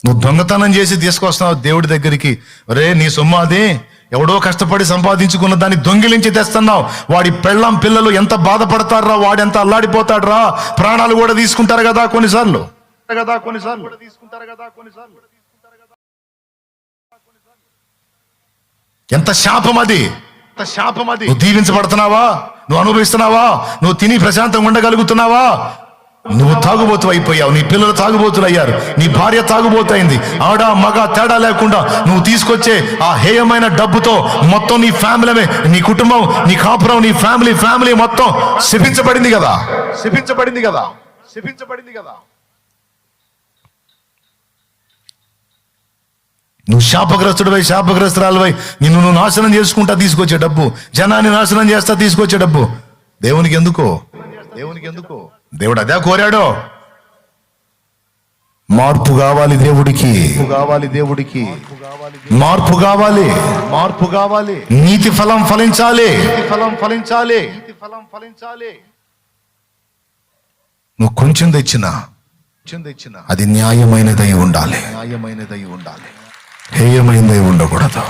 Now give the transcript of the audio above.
నువ్వు దొంగతనం చేసి తీసుకొస్తున్నావు దేవుడి దగ్గరికి. ఒరే, నీ సొమ్ము అది, ఎవడో కష్టపడి సంపాదించుకున్న దాన్ని దొంగిలించి తెస్తున్నావు. వాడి పెళ్ళాం పిల్లలు ఎంత బాధపడతారా, వాడు ఎంత అల్లాడిపోతాడ్రా. ప్రాణాలు కూడా తీసుకుంటారు కదా కొన్నిసార్లు. ఎంత శాపం అది. నువ్వు దీవించబడుతున్నావా? నువ్వు అనుభవిస్తున్నావా? నువ్వు తిని ప్రశాంతంగా ఉండగలుగుతున్నావా? నువ్వు తాగుబోతు అయిపోయావు, నీ పిల్లలు తాగుబోతులు అయ్యారు, నీ భార్య తాగుబోతైంది. ఆడ మగ తేడా లేకుండా నువ్వు తీసుకొచ్చే ఆ హేయమైన డబ్బుతో మొత్తం నీ ఫ్యామిలీ, నీ కుటుంబం, నీ కాపురం, నీ ఫ్యామిలీ మొత్తం శపించబడింది కదా. నువ్వు శాపగ్రస్తురాలువై నువ్వు నాశనం చేసుకుంటా తీసుకొచ్చే డబ్బు, జనాన్ని నాశనం చేస్తా తీసుకొచ్చే డబ్బు దేవునికి ఎందుకు? దేవుడు అదే కోరాడో. మార్పు కావాలి దేవుడికి, మార్పు కావాలి. నీతి ఫలం ఫలించాలి. నువ్వు కొంచెం తెచ్చినా అది న్యాయమైనదై ఉండాలి, హేయమైనదై ఉండకూడదు.